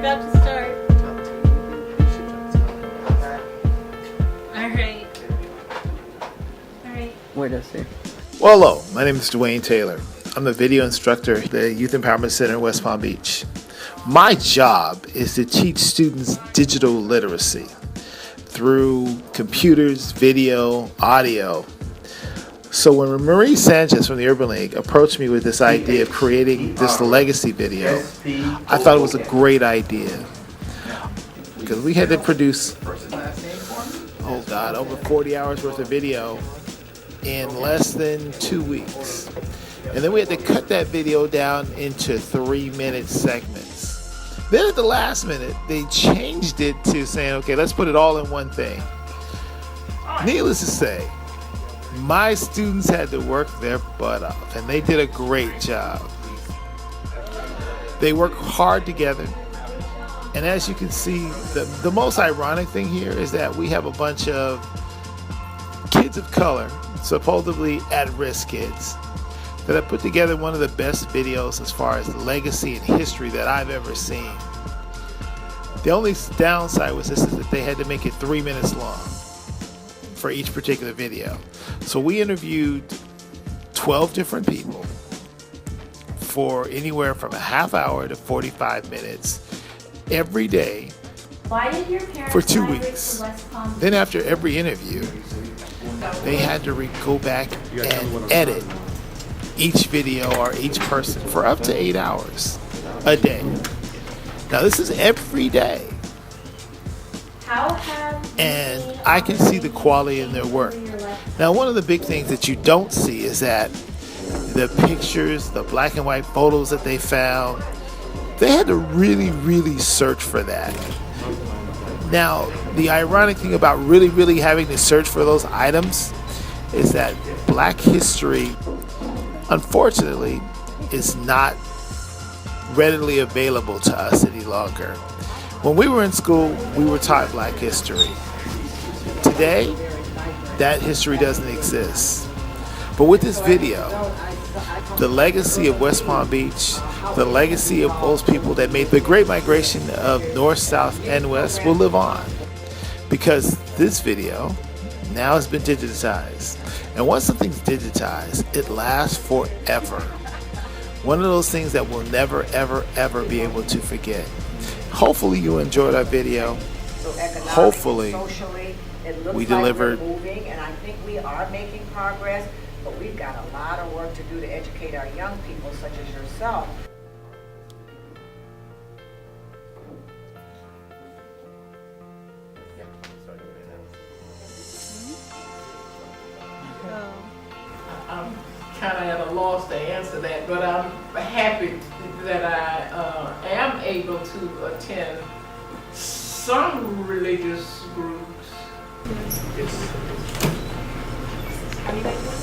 about to start. Alright. Where does it? Well, hello, my name is Dwayne Taylor. I'm the video instructor at the Youth Empowerment Center in West Palm Beach. My job is to teach students digital literacy through computers, video, audio. So when Marie Sanchez from the Urban League approached me with this idea of creating this legacy video, I thought it was a great idea because we had to produce, over 40 hours worth of video in less than 2 weeks. And then we had to cut that video down into 3-minute segments. Then at the last minute, they changed it to saying, okay, let's put it all in one thing. Needless to say, my students had to work their butt off, and they did a great job. They worked hard together. And as you can see, the most ironic thing here is that we have a bunch of kids of color, supposedly at-risk kids, that have put together one of the best videos as far as legacy and history that I've ever seen. The only downside was this is that they had to make it 3 minutes long for each particular video. So we interviewed 12 different people for anywhere from a half hour to 45 minutes every day for 2 weeks. Then after every interview, they had to go back and edit each video or each person for up to 8 hours a day. Now this is every day. And I can see the quality in their work. Now one of the big things that you don't see is that the pictures, the black and white photos that they found, they had to really search for that. Now, the ironic thing about really having to search for those items is that Black history, unfortunately, is not readily available to us any longer. When we were in school, we were taught Black history. Today, that history doesn't exist. But with this video, the legacy of West Palm Beach, the legacy of those people that made the great migration of North, South, and West will live on. Because this video now has been digitized. And once something's digitized, it lasts forever. One of those things that we'll never, ever be able to forget. Hopefully you enjoyed our video. Hopefully we delivered. And I think we are making progress. But we've got a lot of work to do to educate our young people, such as yourself. I'm kind of at a loss to answer that, but I'm happy that I am able to attend some religious groups. How do you guys do it?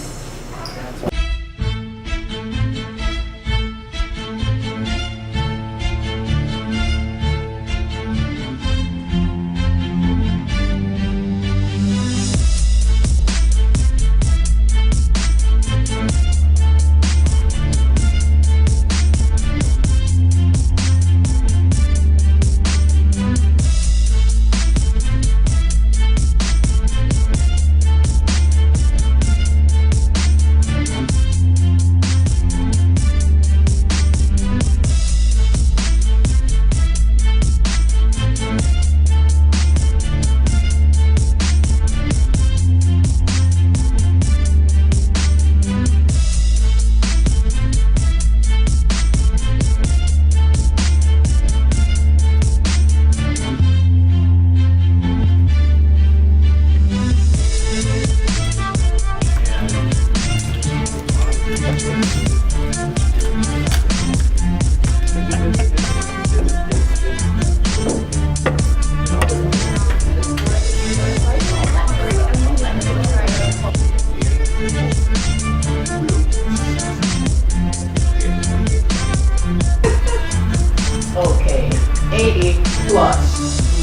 Okay, 80 plus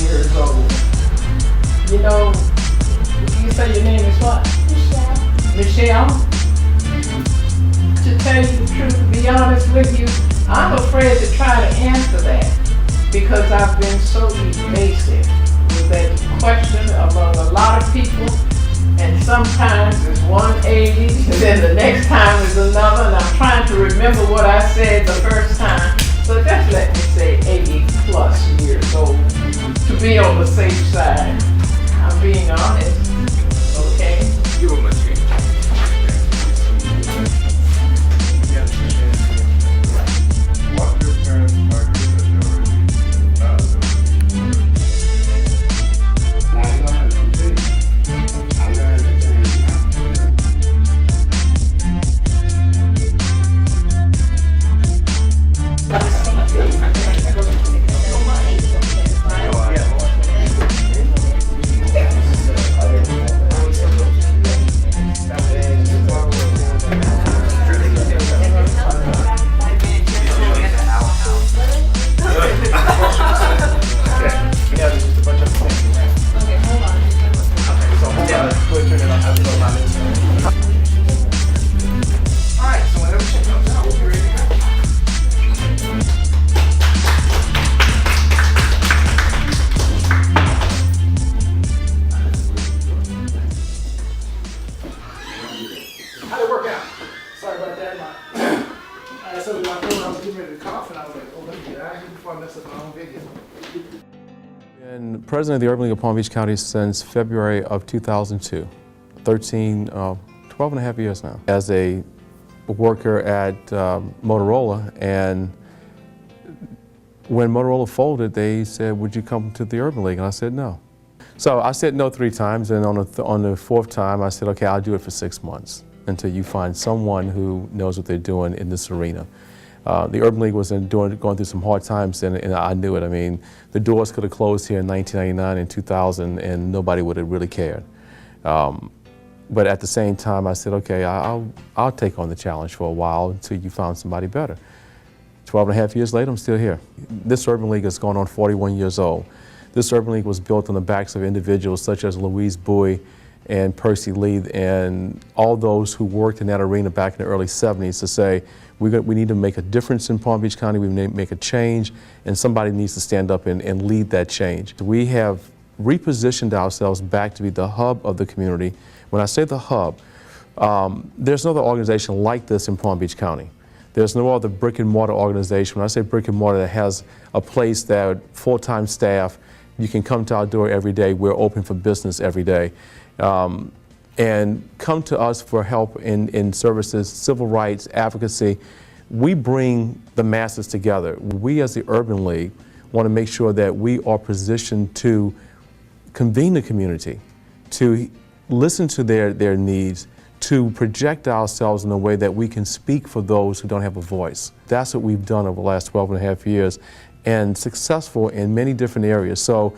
years old. You know, you say your name is what? Michelle. To tell you the truth, to be honest with you, I'm afraid to try to answer that because I've been so evasive with that question among a lot of people. And sometimes it's one age, and then the next time is another, and I'm trying to remember what I said the first time. So just let me say 80 plus years old to be on the safe side. I'm being honest, okay? Give them a chance. What your parents are good at not doing. Now you don't have to compete. I learned that thing. How'd it work out? Sorry about that. I said my phone, I was getting ready to cough, and I was like, oh, let me get out of here before I mess up my own video. Been president of the Urban League of Palm Beach County since February of 2002. 12 and a half years now. As a worker at Motorola, and when Motorola folded, they said, would you come to the Urban League? And I said no. So I said no 3 times, and on the fourth time, I said, okay, I'll do it for 6 months until you find someone who knows what they're doing in this arena. The Urban League was going through some hard times, and I knew it. I mean, the doors could have closed here in 1999 and 2000, and nobody would have really cared. But at the same time, I said, okay, I'll take on the challenge for a while until you found somebody better. 12 and a half years later, I'm still here. This Urban League is going on 41 years old. This Urban League was built on the backs of individuals such as Louise Bowie and Percy Lee and all those who worked in that arena back in the early 70s to say, we need to make a difference in Palm Beach County, we need to make a change, and somebody needs to stand up and lead that change. We have repositioned ourselves back to be the hub of the community. When I say the hub, there's no other organization like this in Palm Beach County. There's no other brick and mortar organization. When I say brick and mortar, that has a place that full-time staff, you can come to our door every day. We're open for business every day. And come to us for help in services, civil rights, advocacy. We bring the masses together. We as the Urban League want to make sure that we are positioned to convene the community, to listen to their needs, to project ourselves in a way that we can speak for those who don't have a voice. That's what we've done over the last 12 and a half years, and successful in many different areas. So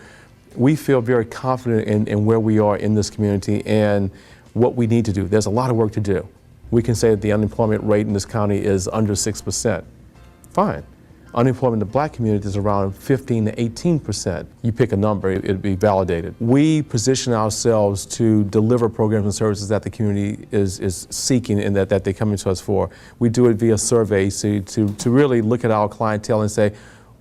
we feel very confident in where we are in this community and what we need to do. There's a lot of work to do. We can say that the unemployment rate in this county is under 6%. Fine. Unemployment in the black community is around 15 to 18%. You pick a number, it'll be validated. We position ourselves to deliver programs and services that the community is seeking and that they come into us for. We do it via surveys to really look at our clientele and say,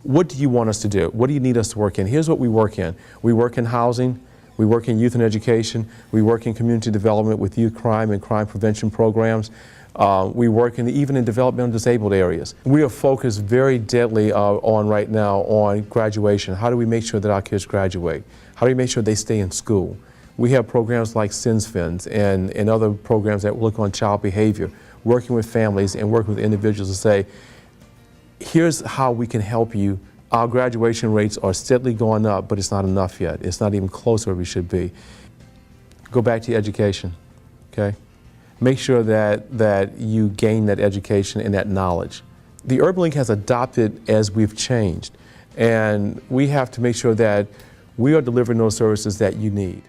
what do you want us to do? What do you need us to work in? Here's what we work in. We work in housing, we work in youth and education, we work in community development with youth crime and crime prevention programs. We work even in developmental disabled areas. We are focused very deadly right now on graduation. How do we make sure that our kids graduate? How do we make sure they stay in school? We have programs like SINSFINS and other programs that look on child behavior, working with families and working with individuals to say, here's how we can help you. Our graduation rates are steadily going up, but it's not enough yet. It's not even close to where we should be. Go back to your education, okay? Make sure that you gain that education and that knowledge. The Urban League has adopted as we've changed, and we have to make sure that we are delivering those services that you need.